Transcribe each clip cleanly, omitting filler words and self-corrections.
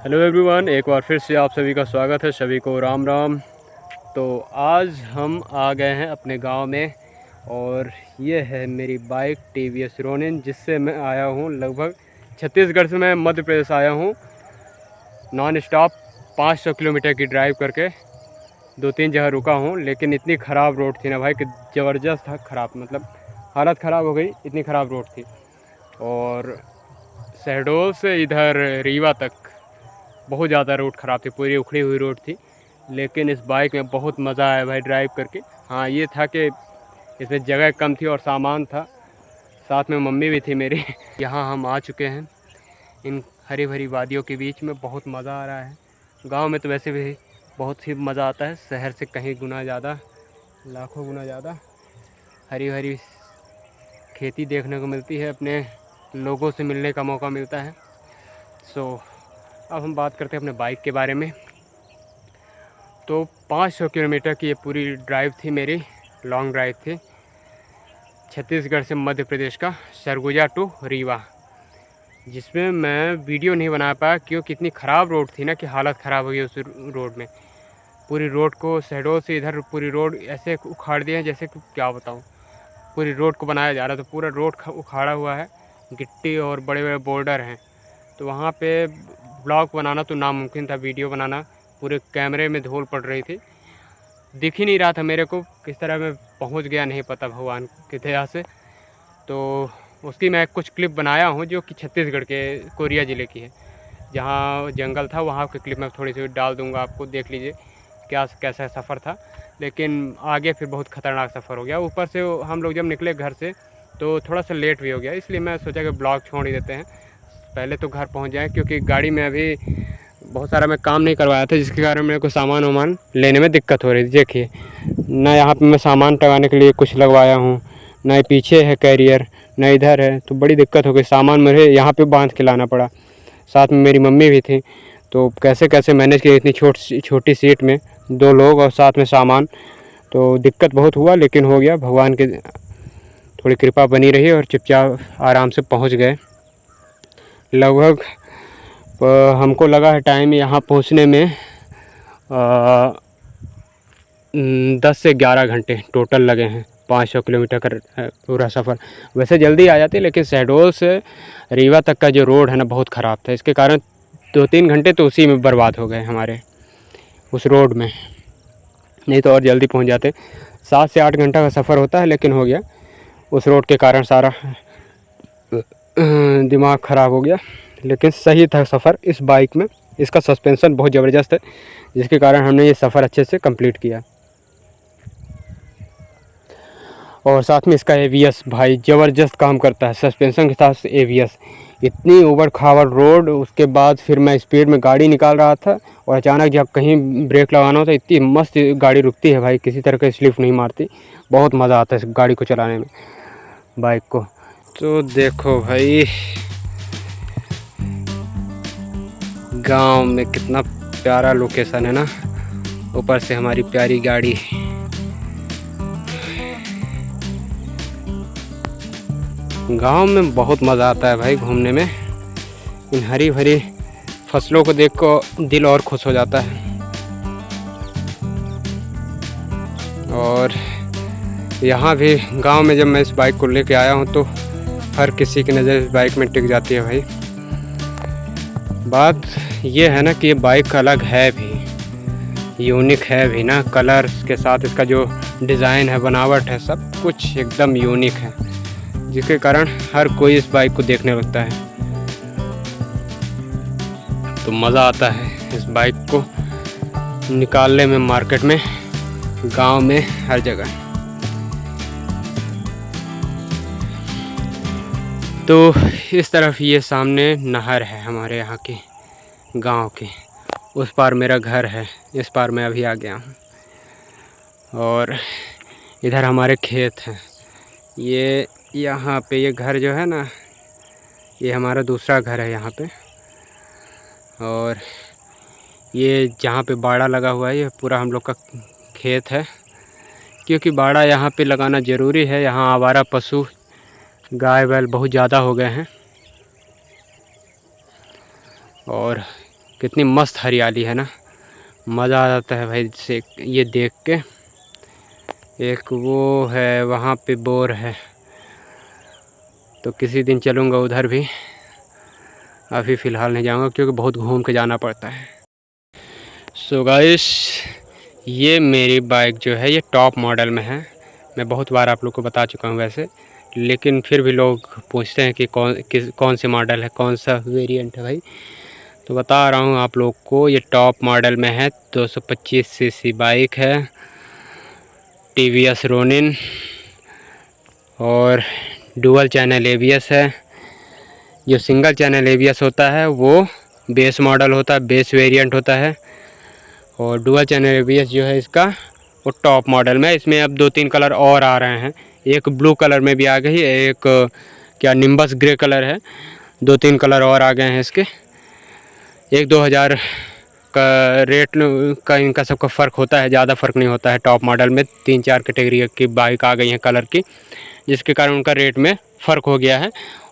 Hello everyone, एक बार फिर से आप सभी का स्वागत है। सभी को राम राम। तो आज हम आ गए हैं अपने गांव में और ये है मेरी बाइक TVS रोनिन, जिससे मैं आया हूं लगभग छत्तीसगढ़ से मैं मध्य प्रदेश आया हूं नॉन स्टॉप 500 किलोमीटर की ड्राइव करके। 2-3 जगह रुका हूं, लेकिन इतनी ख़राब रोड थी ना भाई कि ज़बरदस्त था। ख़राब मतलब हालत ख़राब हो गई, इतनी ख़राब रोड थी। और शहडोल से इधर रीवा तक बहुत ज़्यादा रोड ख़राब थी, पूरी उखड़ी हुई रोड थी। लेकिन इस बाइक में बहुत मज़ा आया भाई ड्राइव करके। हाँ, ये था कि इसमें जगह कम थी और सामान था, साथ में मम्मी भी थी मेरी। यहाँ हम आ चुके हैं इन हरी भरी वादियों के बीच में। बहुत मज़ा आ रहा है। गांव में तो वैसे भी बहुत ही मज़ा आता है, शहर से कहीं गुना ज़्यादा, लाखों गुना ज़्यादा हरी भरी खेती देखने को मिलती है, अपने लोगों से मिलने का मौका मिलता है। अब हम बात करते हैं अपने बाइक के बारे में। तो 500 किलोमीटर की ये पूरी ड्राइव थी मेरी, लॉन्ग ड्राइव थी, छत्तीसगढ़ से मध्य प्रदेश का सरगुजा टू रीवा, जिसमें मैं वीडियो नहीं बना पाया क्योंकि इतनी ख़राब रोड थी ना कि हालत ख़राब हो गई उस रोड में। पूरी रोड को शहडोल से इधर पूरी रोड ऐसे उखाड़ दिए हैं जैसे कि क्या बताऊँ। पूरी रोड को बनाया जा रहा था, तो पूरा रोड उखाड़ा हुआ है, गिट्टी और बड़े बड़े बोल्डर हैं। तो वहाँ पे ब्लॉग बनाना तो नामुमकिन था, वीडियो बनाना। पूरे कैमरे में धूल पड़ रही थी, दिख ही नहीं रहा था मेरे को किस तरह मैं पहुँच गया, नहीं पता, भगवान की दया से। तो उसकी मैं कुछ क्लिप बनाया हूँ जो कि छत्तीसगढ़ के कोरिया ज़िले की है। जहाँ जंगल था वहाँ की क्लिप मैं थोड़ी सी डाल दूँगा, आपको देख लीजिए क्या कैसा सफ़र था। लेकिन आगे फिर बहुत ख़तरनाक सफ़र हो गया। ऊपर से हम लोग जब निकले घर से तो थोड़ा सा लेट भी हो गया, इसलिए मैं सोचा कि ब्लॉग छोड़ ही देते हैं, पहले तो घर पहुंच जाएं, क्योंकि गाड़ी में अभी बहुत सारा मैं काम नहीं करवाया था, जिसके कारण मेरे को सामान वामान लेने में दिक्कत हो रही थी। देखिए ना, यहाँ पे मैं सामान टंगाने के लिए कुछ लगवाया हूँ, ना पीछे है कैरियर, ना इधर है, तो बड़ी दिक्कत हो गई। सामान मुझे यहाँ पे बांध के लाना पड़ा, साथ में मेरी मम्मी भी थी। तो कैसे कैसे मैनेज किया इतनी छोटी सीट में, 2 लोग और साथ में सामान। तो दिक्कत बहुत हुआ, लेकिन हो गया, भगवान की थोड़ी कृपा बनी रही और चुपचाप आराम से पहुँच गए। लगभग हमको लगा है टाइम यहाँ पहुँचने में 10 से 11 घंटे टोटल लगे हैं। 500 किलोमीटर का पूरा सफ़र। वैसे जल्दी आ जाते, लेकिन शहडोल से रीवा तक का जो रोड है ना बहुत ख़राब था, इसके कारण 2-3 घंटे तो उसी में बर्बाद हो गए हमारे, उस रोड में। नहीं तो और जल्दी पहुँच जाते। 7 से 8 घंटा का सफ़र होता है, लेकिन हो गया उस रोड के कारण सारा दिमाग ख़राब हो गया। लेकिन सही था सफ़र इस बाइक में। इसका सस्पेंशन बहुत ज़बरदस्त है, जिसके कारण हमने ये सफ़र अच्छे से कंप्लीट किया। और साथ में इसका ABS भाई ज़बरदस्त काम करता है, सस्पेंशन के साथ ABS। इतनी ऊबड़ खाबड़ रोड, उसके बाद फिर मैं स्पीड में गाड़ी निकाल रहा था और अचानक जब कहीं ब्रेक लगाना होता, इतनी मस्त गाड़ी रुकती है भाई, किसी तरह का स्लिप नहीं मारती। बहुत मज़ा आता है इस गाड़ी को चलाने में, बाइक को। तो देखो भाई, गांव में कितना प्यारा लोकेशन है ना, ऊपर से हमारी प्यारी गाड़ी। गांव में बहुत मज़ा आता है भाई घूमने में। इन हरी भरी फसलों को देख कर दिल और खुश हो जाता है। और यहाँ भी गांव में जब मैं इस बाइक को लेके आया हूँ तो हर किसी की नज़र इस बाइक में टिक जाती है भाई। बात ये है ना कि ये बाइक अलग है भी, यूनिक है भी ना। कलर के साथ इसका जो डिज़ाइन है, बनावट है, सब कुछ एकदम यूनिक है, जिसके कारण हर कोई इस बाइक को देखने लगता है। तो मज़ा आता है इस बाइक को निकालने में, मार्केट में, गांव में, हर जगह। तो इस तरफ ये सामने नहर है हमारे यहाँ की, गांव की। उस पार मेरा घर है, इस पार मैं अभी आ गया हूँ। और इधर हमारे खेत हैं। ये यहाँ पे ये घर जो है ना, ये हमारा दूसरा घर है यहाँ पे। और ये जहाँ पे बाड़ा लगा हुआ है, ये पूरा हम लोग का खेत है, क्योंकि बाड़ा यहाँ पे लगाना ज़रूरी है। यहाँ आवारा पशु, गाय बैल बहुत ज़्यादा हो गए हैं। और कितनी मस्त हरियाली है ना, मज़ा आ जाता है भाई से ये देख के। एक वो है वहाँ पे बोर है, तो किसी दिन चलूँगा उधर भी, अभी फ़िलहाल नहीं जाऊँगा क्योंकि बहुत घूम के जाना पड़ता है। सो गाइस, ये मेरी बाइक जो है ये टॉप मॉडल में है। मैं बहुत बार आप लोग को बता चुका हूँ वैसे, लेकिन फिर भी लोग पूछते हैं कि कौन सी मॉडल है, कौन सा वेरिएंट है भाई। तो बता रहा हूँ आप लोग को, ये टॉप मॉडल में है। 225 सीसी बाइक है, टीवीएस रोनिन, और डुअल चैनल एबीएस है। जो सिंगल चैनल एबीएस होता है वो बेस मॉडल होता है, बेस वेरिएंट होता है, और डुअल चैनल एबीएस जो है इसका वो टॉप मॉडल में। इसमें अब 2-3 कलर और आ रहे हैं, एक ब्लू कलर में भी आ गई है, एक क्या निम्बस ग्रे कलर है, 2-3 कलर और आ गए हैं इसके। 1-2 हज़ार का रेट का इनका सबका फ़र्क होता है, ज़्यादा फ़र्क नहीं होता है। टॉप मॉडल में 3-4 कैटेगरी की बाइक आ गई हैं कलर की, जिसके कारण उनका रेट में फ़र्क हो गया है,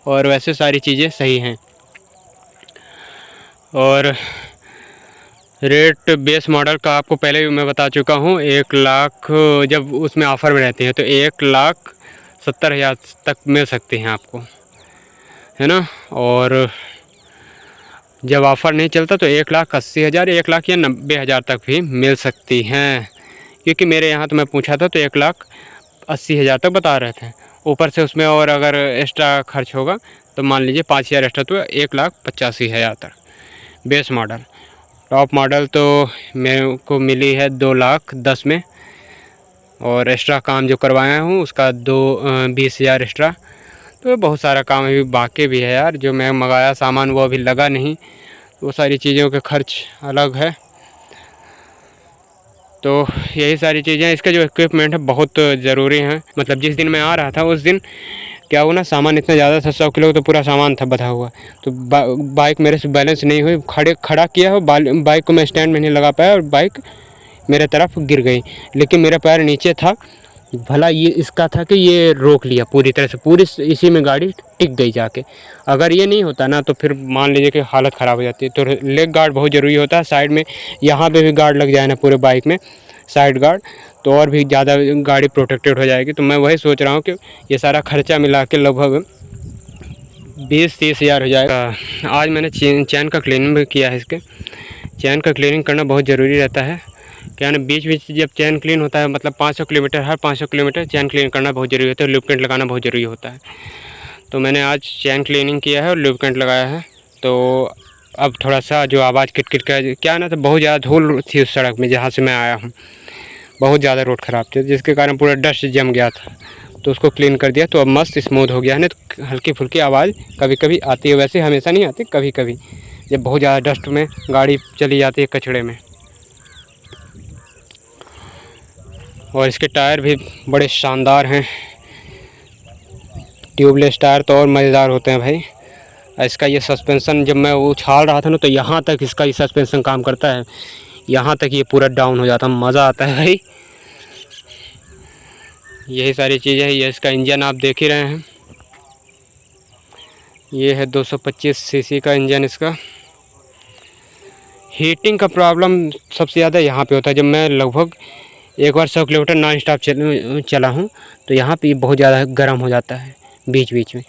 और वैसे सारी चीज़ें सही हैं। और रेट बेस मॉडल का आपको पहले भी मैं बता चुका हूँ, 1 लाख जब उसमें ऑफ़र में रहती है तो 1,70,000 तक मिल सकती हैं आपको, है ना। और जब ऑफ़र नहीं चलता तो 1,80,000, 1 लाख या 90,000 तक भी मिल सकती हैं। क्योंकि मेरे यहाँ तो मैं पूछा था तो 1,80,000 तक बता रहे थे। ऊपर से उसमें और अगर एक्स्ट्रा खर्च होगा तो मान लीजिए 5,000 एक्स्ट्रा, तो 1,85,000 तक बेस मॉडल। टॉप मॉडल तो मेरे को मिली है 2,10,000 में, और एक्स्ट्रा काम जो करवाया हूँ उसका 20,000 एक्स्ट्रा। तो बहुत सारा काम अभी बाकी भी है यार, जो मैं मंगाया सामान वो अभी लगा नहीं, वो सारी चीज़ों के खर्च अलग है। तो यही सारी चीज़ें, इसका जो इक्विपमेंट है बहुत ज़रूरी है। मतलब जिस दिन मैं आ रहा था उस दिन क्या हुआ ना, सामान इतना ज़्यादा था, 100 किलो तो पूरा सामान था बधा हुआ। तो बाइक मेरे से बैलेंस नहीं हुई, खड़ा किया हो बाइक को मैं स्टैंड में नहीं लगा पाया और बाइक मेरे तरफ गिर गई। लेकिन मेरा पैर नीचे था, भला ये इसका था कि ये रोक लिया पूरी तरह से, पूरी इसी में गाड़ी टिक गई जाके। अगर ये नहीं होता ना तो फिर मान लीजिए कि हालत ख़राब हो जाती है। तो लेग गार्ड बहुत ज़रूरी होता है, साइड में यहाँ पे भी गार्ड लग जाए ना पूरे बाइक में, साइड गार्ड, तो और भी ज़्यादा गाड़ी प्रोटेक्टेड हो जाएगी। तो मैं वही सोच रहा हूँ कि ये सारा खर्चा मिला के लगभग 20-30 हज़ार हो जाएगा। आज मैंने चैन का क्लीनिंग भी किया है। इसके चैन का क्लीनिंग करना बहुत ज़रूरी रहता है। क्या ना, बीच बीच जब चैन क्लीन होता है, मतलब 500 किलोमीटर, हर 500 किलोमीटर चैन क्लीन करना बहुत ज़रूरी होता है, लुब्रिकेंट लगाना बहुत ज़रूरी होता है। तो मैंने आज चैन क्लीनिंग किया है और लुब्रिकेंट लगाया है। तो अब थोड़ा सा जो आवाज़ किटकिट का क्या ना, तो बहुत ज़्यादा धूल थी उस सड़क में जहाँ से मैं आया हूँ, बहुत ज़्यादा रोड ख़राब थी, जिसके कारण पूरा डस्ट जम गया था। तो उसको क्लीन कर दिया तो अब मस्त स्मूथ हो गया है। नहीं हल्की फुल्की आवाज़ कभी कभी आती है, वैसे हमेशा नहीं आती, कभी कभी जब बहुत ज़्यादा डस्ट में गाड़ी चली जाती है कचड़े में। और इसके टायर भी बड़े शानदार हैं, ट्यूबलेस टायर तो और मज़ेदार होते हैं भाई। इसका ये सस्पेंसन जब मैं उछाल रहा था ना तो यहाँ तक इसका ये सस्पेंसन काम करता है, यहाँ तक ये पूरा डाउन हो जाता है, मज़ा आता है भाई। यही सारी चीज़ें हैं। ये इसका इंजन आप देख ही रहे हैं, ये है 225 सीसी का इंजन इसका। हीटिंग का प्रॉब्लम सबसे ज़्यादा यहाँ पे होता है। जब मैं लगभग एक बार 100 किलोमीटर नॉन स्टॉप चला हूँ तो यहाँ पे बहुत ज़्यादा गर्म हो जाता है बीच बीच में।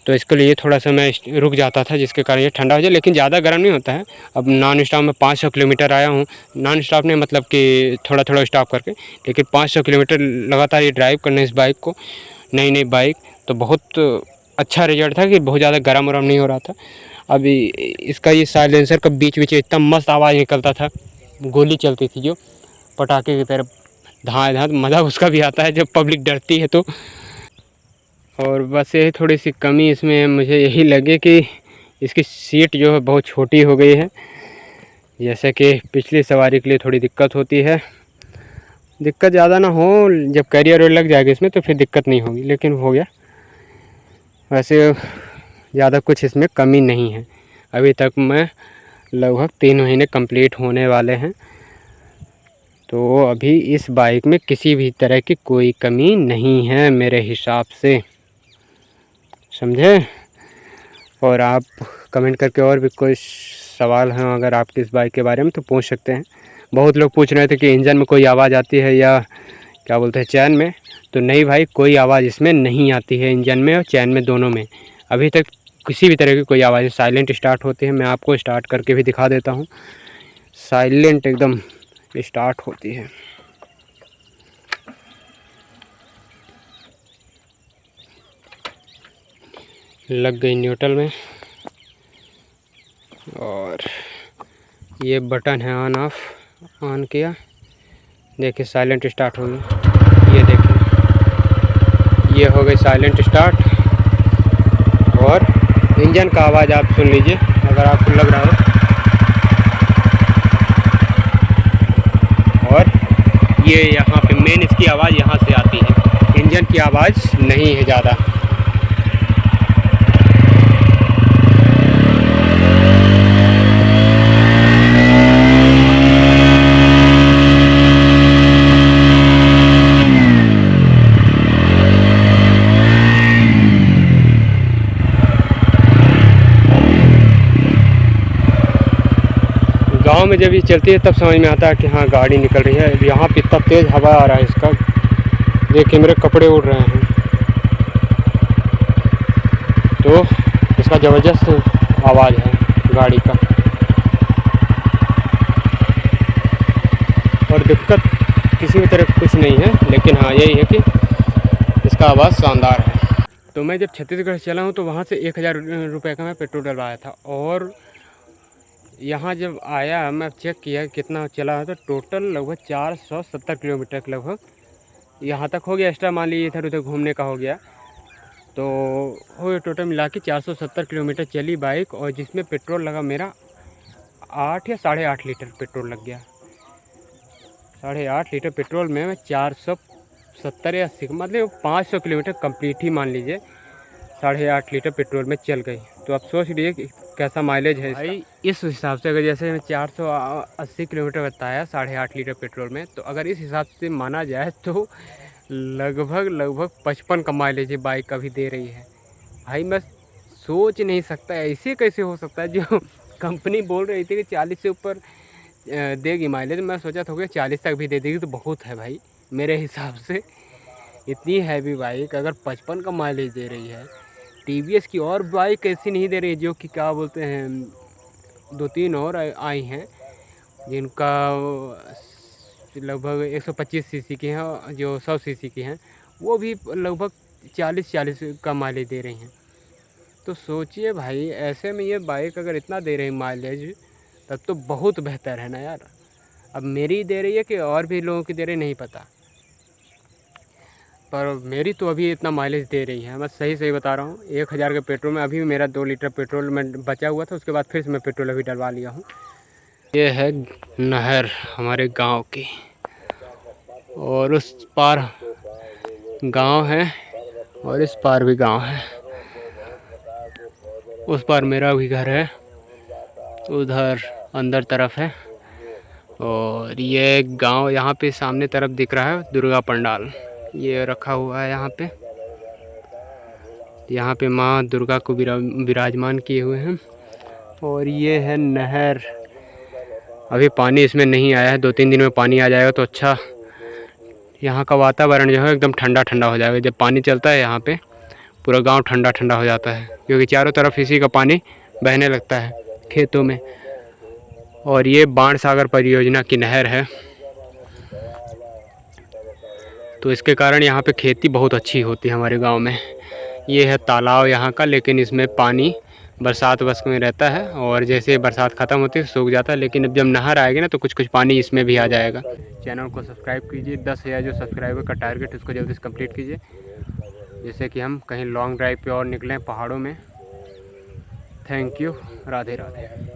तो इसके लिए थोड़ा सा मैं रुक जाता था, जिसके कारण ये ठंडा हो जाए, लेकिन ज़्यादा गर्म नहीं होता है। अब नॉन स्टॉप में 500 किलोमीटर आया हूँ, नॉन स्टॉप नहीं मतलब कि थोड़ा थोड़ा स्टॉप करके, लेकिन 500 किलोमीटर लगातार ये ड्राइव करने इस बाइक को, नई बाइक, तो बहुत अच्छा रिजल्ट था कि बहुत ज़्यादा गर्म वरम नहीं हो रहा था। अभी इसका ये साइलेंसर का बीच बीच इतना मस्त आवाज़ निकलता था, गोली चलती थी जो पटाखे की तरह, धाँ धाँ, मज़ा उसका भी आता है जब पब्लिक डरती है तो। और बस यही थोड़ी सी कमी इसमें मुझे यही लगे कि इसकी सीट जो है बहुत छोटी हो गई है, जैसे कि पिछली सवारी के लिए थोड़ी दिक्कत होती है। दिक्कत ज़्यादा ना हो, जब कैरियर और लग जाएगा इसमें तो फिर दिक्कत नहीं होगी, लेकिन हो गया। वैसे ज़्यादा कुछ इसमें कमी नहीं है। अभी तक मैं लगभग 3 महीने कंप्लीट होने वाले हैं, तो अभी इस बाइक में किसी भी तरह की कोई कमी नहीं है मेरे हिसाब से, समझे। और आप कमेंट करके और भी कुछ सवाल हैं अगर आपके इस बाइक के बारे में तो पूछ सकते हैं। बहुत लोग पूछ रहे थे कि इंजन में कोई आवाज़ आती है या क्या बोलते हैं चैन में, तो नहीं भाई, कोई आवाज़ इसमें नहीं आती है, इंजन में और चैन में दोनों में अभी तक किसी भी तरह की कोई आवाज़। साइलेंट स्टार्ट होती है, मैं आपको स्टार्ट करके भी दिखा देता हूँ। साइलेंट एकदम स्टार्ट होती है। लग गई न्यूट्रल में और ये बटन है ऑन ऑफ, ऑन किया, देखिए साइलेंट स्टार्ट हो गई। ये देखिए, ये हो गई साइलेंट स्टार्ट। और इंजन का आवाज़ आप सुन लीजिए अगर आपको लग रहा हो। और ये यहाँ पे मेन इसकी आवाज़ यहाँ से आती है, इंजन की आवाज़ नहीं है ज़्यादा। गांव में जब ये चलती है तब समझ में आता है कि हाँ गाड़ी निकल रही है। यहाँ पे इतना तेज़ हवा आ रहा है इसका, देखिए मेरे कपड़े उड़ रहे हैं। तो इसका ज़बरदस्त आवाज़ है गाड़ी का। और दिक्कत किसी भी तरह कुछ नहीं है, लेकिन हाँ यही है कि इसका आवाज़ शानदार है। तो मैं जब छत्तीसगढ़ चला हूँ तो वहाँ से 1000 रुपये का मैं पेट्रोल डलवाया था, और यहाँ जब आया मैं चेक किया कितना चला है, तो टोटल लगभग 470 किलोमीटर के लगभग यहाँ तक हो गया। एक्स्ट्रा मान लीजिए इधर उधर घूमने का हो गया, तो हो गया टोटल मिला के 470 किलोमीटर चली बाइक। और जिसमें पेट्रोल लगा मेरा 8 या 8.5 लीटर पेट्रोल लग गया। 8.5 लीटर पेट्रोल में मैं 470 या 80 मतलब 500 किलोमीटर कंप्लीट ही मान लीजिए 8.5 लीटर पेट्रोल में चल गई। तो आप सोच लीजिए कि कैसा माइलेज है भाई। इस हिसाब से अगर जैसे मैं 480 किलोमीटर बताया 8.5 लीटर पेट्रोल में, तो अगर इस हिसाब से माना जाए तो लगभग 55 का माइलेज ये बाइक अभी दे रही है। भाई मैं सोच नहीं सकता ऐसे कैसे हो सकता है। जो कंपनी बोल रही थी कि 40 से ऊपर देगी माइलेज, मैं सोचा था कि 40 तक भी दे देगी तो बहुत है भाई मेरे हिसाब से। इतनी हैवी बाइक अगर 55 का माइलेज दे रही है। टीवीएस की और बाइक ऐसी नहीं दे रही है, जो कि क्या बोलते हैं 2-3 और आई हैं जिनका लगभग 125 सीसी की हैं, जो 100 सीसी की हैं, वो भी लगभग 40 का माइलेज दे रही हैं। तो सोचिए भाई, ऐसे में ये बाइक अगर इतना दे रही माइलेज तब तो बहुत बेहतर है ना यार। अब मेरी दे रही है कि और भी लोगों की दे रही नहीं पता, पर मेरी तो अभी इतना माइलेज दे रही है। मैं सही बता रहा हूँ। 1000 के पेट्रोल में अभी मेरा 2 लीटर पेट्रोल में बचा हुआ था, उसके बाद फिर से मैं पेट्रोल अभी डलवा लिया हूँ। ये है नहर हमारे गांव की, और उस पार गांव है और इस पार भी गांव है। उस पार मेरा भी घर है, उधर अंदर तरफ है। और ये गांव यहाँ पे सामने तरफ दिख रहा है दुर्गा पंडाल, ये रखा हुआ है यहाँ पे। यहाँ पे माँ दुर्गा को विराजमान किए हुए हैं। और ये है नहर। अभी पानी इसमें नहीं आया है, 2-3 दिन में पानी आ जाएगा तो अच्छा। यहाँ का वातावरण जो है एकदम ठंडा ठंडा हो जाएगा। जब पानी चलता है यहाँ पे पूरा गांव ठंडा ठंडा हो जाता है, क्योंकि चारों तरफ इसी का पानी बहने लगता है खेतों में। और ये बाणसागर परियोजना की नहर है, तो इसके कारण यहाँ पे खेती बहुत अच्छी होती है हमारे गांव में। ये है तालाब यहाँ का, लेकिन इसमें पानी बरसात बस में रहता है, और जैसे बरसात ख़त्म होती है सूख जाता है। लेकिन अब जब नहर आएगी ना तो कुछ कुछ पानी इसमें भी आ जाएगा। चैनल को सब्सक्राइब कीजिए, 10,000 जो सब्सक्राइबर का टारगेट उसको जल्दी से कंप्लीट कीजिए, जिससे कि हम कहीं लॉन्ग ड्राइव पे और निकलें पहाड़ों में। Thank you. राधे राधे।